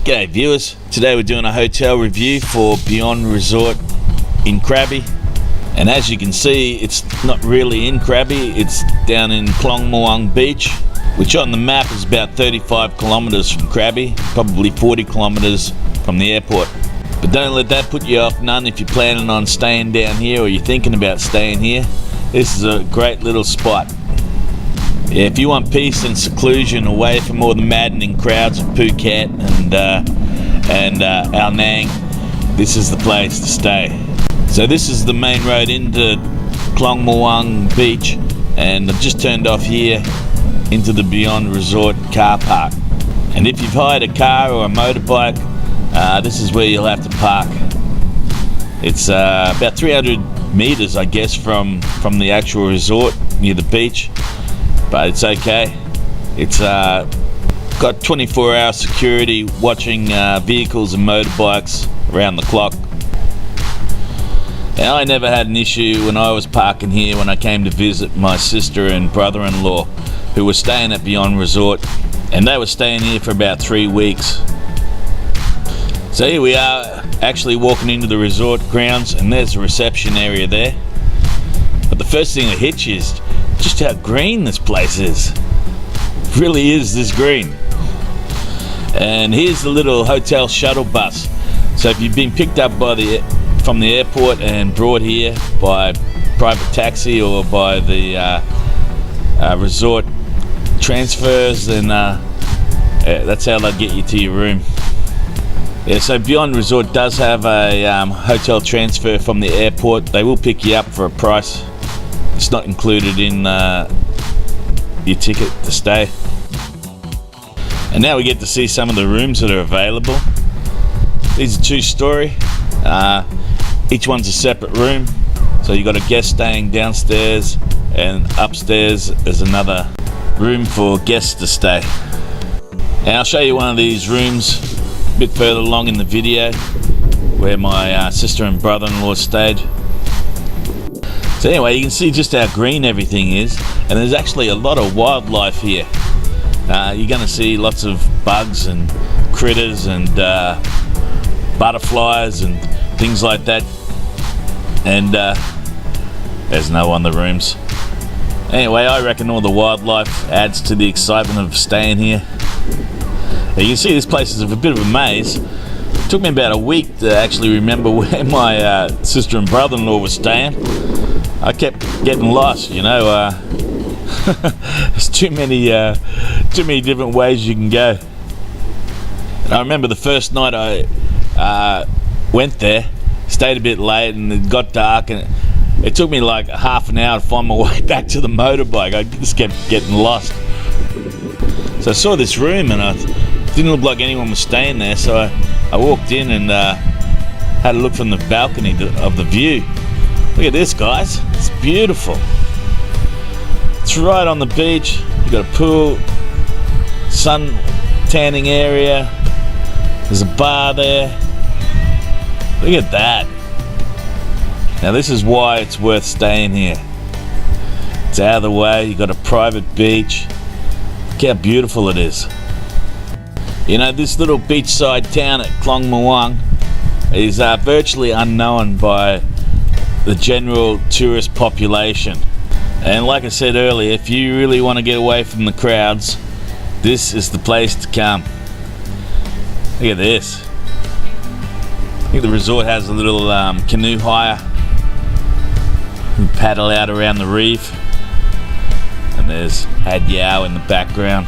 G'day viewers, today we're doing a hotel review for Beyond Resort in Krabi, and as you can see it's not really in Krabi, it's down in Klong Muang beach, which on the map is about 35 kilometers from Krabi, probably 40 kilometers from the airport. But don't let that put you off none if you're planning on staying down here or you're thinking about staying here. This is a great little spot. Yeah, if you want peace and seclusion away from all the maddening crowds of Phuket and Ao Nang, this is the place to stay. So this is the main road into Klong Muang beach, and I've just turned off here into the Beyond Resort car park. And if you've hired a car or a motorbike, this is where you'll have to park. It's about 300 meters, I guess, from the actual resort near the beach. But it's okay. It's got 24-hour security watching vehicles and motorbikes around the clock. Now, I never had an issue when I was parking here when I came to visit my sister and brother-in-law who were staying at Beyond Resort, and they were staying here for about 3 weeks. So here we are actually walking into the resort grounds, and there's the reception area there. But the first thing that hits you is just how green this place is. It really is this green. And here's the little hotel shuttle bus. So if you've been picked up from the airport and brought here by private taxi or by the resort transfers, then that's how they'll get you to your room. Yeah, so Beyond Resort does have a hotel transfer from the airport. They will pick you up for a price. It's not included in your ticket to stay. And now we get to see some of the rooms that are available. These are 2-story. Each one's a separate room. So you've got a guest staying downstairs, and upstairs there's another room for guests to stay. And I'll show you one of these rooms a bit further along in the video where my sister and brother-in-law stayed. So anyway, you can see just how green everything is, and there's actually a lot of wildlife here. You're going to see lots of bugs and critters and butterflies and things like that. And there's no one in the rooms. Anyway, I reckon all the wildlife adds to the excitement of staying here. Now, you can see this place is a bit of a maze. It took me about a week to actually remember where my sister and brother-in-law were staying. I kept getting lost, you know. There's too many different ways you can go. And I remember the first night I went there, stayed a bit late, and it got dark, and it took me like half an hour to find my way back to the motorbike. I just kept getting lost. So I saw this room, and it didn't look like anyone was staying there, so I walked in and had a look from the balcony of the view. Look at this, guys. It's beautiful. It's right on the beach. You've got a pool, sun tanning area. There's a bar there. Look at that. Now this is why it's worth staying here. It's out of the way. You've got a private beach. Look how beautiful it is. You know, this little beachside town at Klong Muang is virtually unknown by the general tourist population. And like I said earlier, if you really want to get away from the crowds, this is the place to come. Look at this. I think the resort has a little canoe hire. You paddle out around the reef, and there's Ad Yao in the background.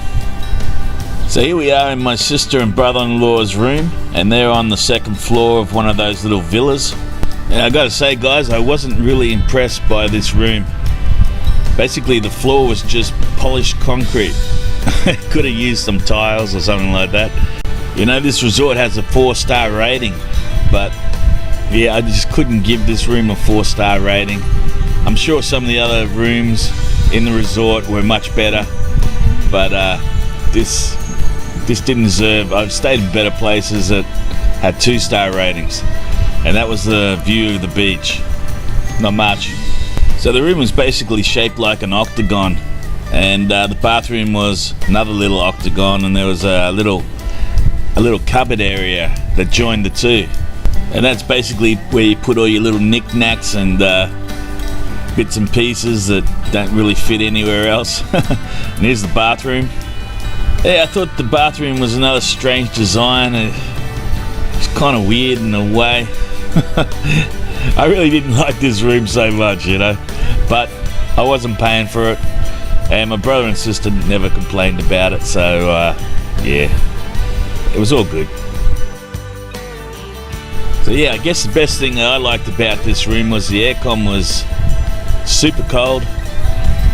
So here we are in my sister and brother-in-law's room, and they're on the second floor of one of those little villas. And I gotta say, guys, I wasn't really impressed by this room. Basically, the floor was just polished concrete. Could have used some tiles or something like that. You know, this resort has a 4-star rating, but yeah, I just couldn't give this room a 4-star rating. I'm sure some of the other rooms in the resort were much better, but this didn't deserve. I've stayed in better places that had 2-star ratings, and that was the view of the beach. Not much. So the room was basically shaped like an octagon, and the bathroom was another little octagon, and there was a little little cupboard area that joined the two, and that's basically where you put all your little knickknacks and bits and pieces that don't really fit anywhere else. And here's the bathroom. Yeah, I thought the bathroom was another strange design. It's kind of weird in a way. I really didn't like this room so much, you know, but I wasn't paying for it, and my brother and sister never complained about it, so yeah, it was all good. So yeah, I guess the best thing that I liked about this room was the aircon was super cold,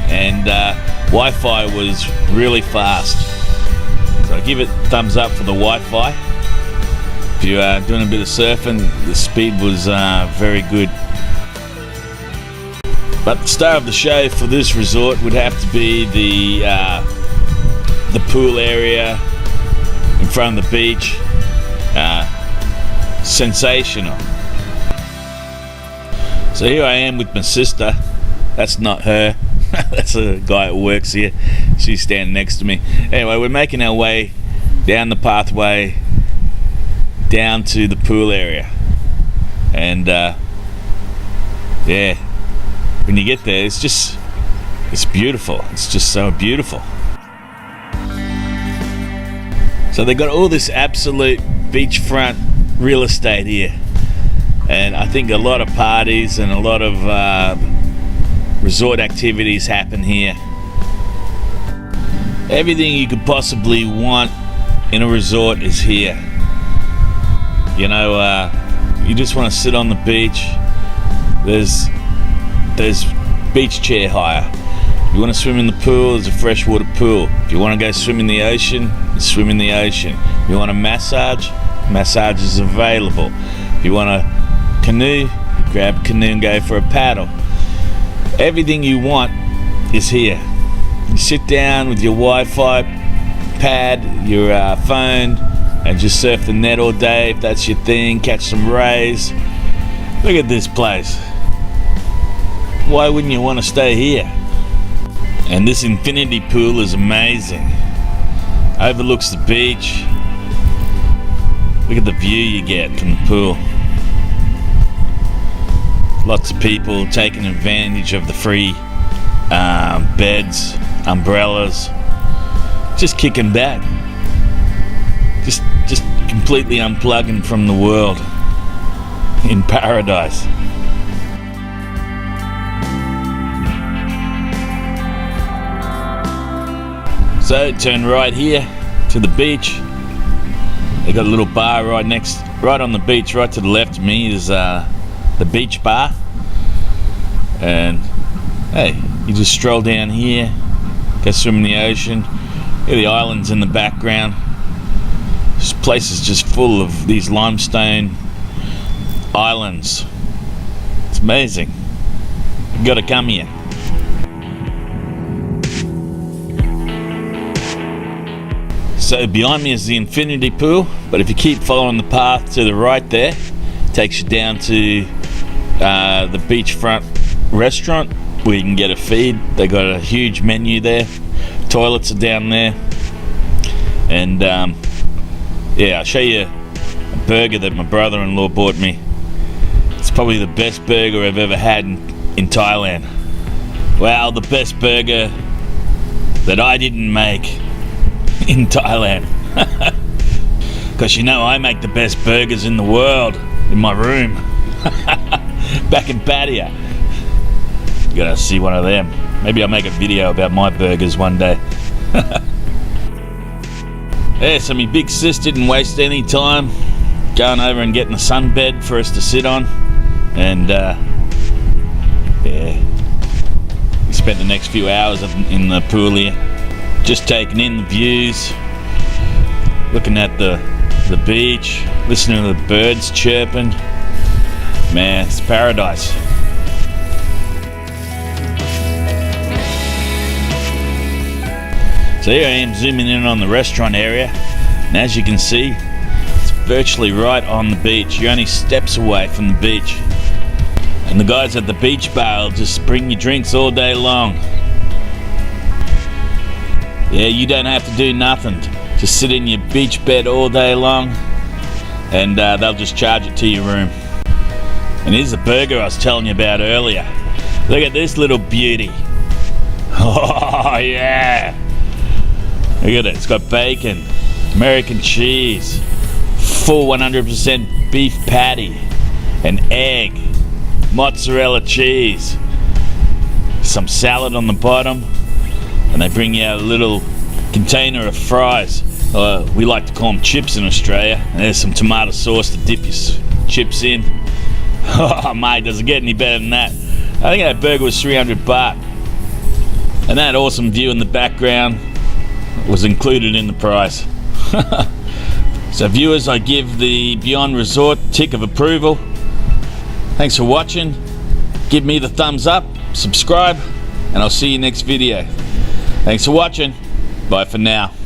and Wi-Fi was really fast. So I give it thumbs up for the Wi-Fi. If you are doing a bit of surfing, the speed was very good. But the star of the show for this resort would have to be the pool area in front of the beach. Sensational. So here I am with my sister. That's not her. That's a guy that works here. She's standing next to me. Anyway, we're making our way down the pathway down to the pool area, and yeah, when you get there, it's beautiful. It's just so beautiful. So they got all this absolute beachfront real estate here, and I think a lot of parties and a lot of resort activities happen here. Everything you could possibly want in a resort is here. You know, you just want to sit on the beach. There's beach chair hire. If you want to swim in the pool, there's a freshwater pool. If you want to go swim in the ocean, swim in the ocean. If you want a massage is available. If you want a canoe, grab a canoe and go for a paddle. Everything you want is here. You sit down with your Wi-Fi pad, your phone, and just surf the net all day if that's your thing, catch some rays. Look at this place. Why wouldn't you want to stay here? And this infinity pool is amazing. Overlooks the beach. Look at the view you get from the pool. Lots of people taking advantage of the free beds, umbrellas, just kicking back. Just completely unplugging from the world in paradise. So turn right here to the beach. They got a little bar right on the beach. Right to the left of me is the beach bar, and hey, you just stroll down here, go swim in the ocean. Here the islands in the background. This place is just full of these limestone islands. It's amazing. You've got to come here. So behind me is the infinity pool, but if you keep following the path to the right there, it takes you down to the beachfront restaurant where you can get a feed. They got a huge menu there. Toilets are down there, and yeah, I'll show you a burger that my brother-in-law bought me. It's probably the best burger I've ever had in Thailand. Well, the best burger that I didn't make in Thailand. Because you know I make the best burgers in the world in my room. Back in Pattaya. You gotta see one of them. Maybe I'll make a video about my burgers one day. Yeah, so my big sis didn't waste any time going over and getting a sunbed for us to sit on, and yeah, we spent the next few hours in the pool here, just taking in the views, looking at the beach, listening to the birds chirping. Man, it's paradise. So here I am zooming in on the restaurant area, and as you can see, it's virtually right on the beach. You're only steps away from the beach, and the guys at the beach bar will just bring you drinks all day long. Yeah, you don't have to do nothing. Just sit in your beach bed all day long, and they'll just charge it to your room. And here's the burger I was telling you about earlier. Look at this little beauty. Oh yeah! Look at it. It's got bacon, American cheese, full 100% beef patty, an egg, mozzarella cheese, some salad on the bottom, and they bring you out a little container of fries. We like to call them chips in Australia. And there's some tomato sauce to dip your chips in. Oh mate, does it get any better than that? I think that burger was 300 baht. And that awesome view in the background was included in the price. So viewers, I give the Beyond Resort tick of approval. Thanks for watching. Give me the thumbs up, subscribe, and I'll see you next video. Thanks for watching. Bye for now.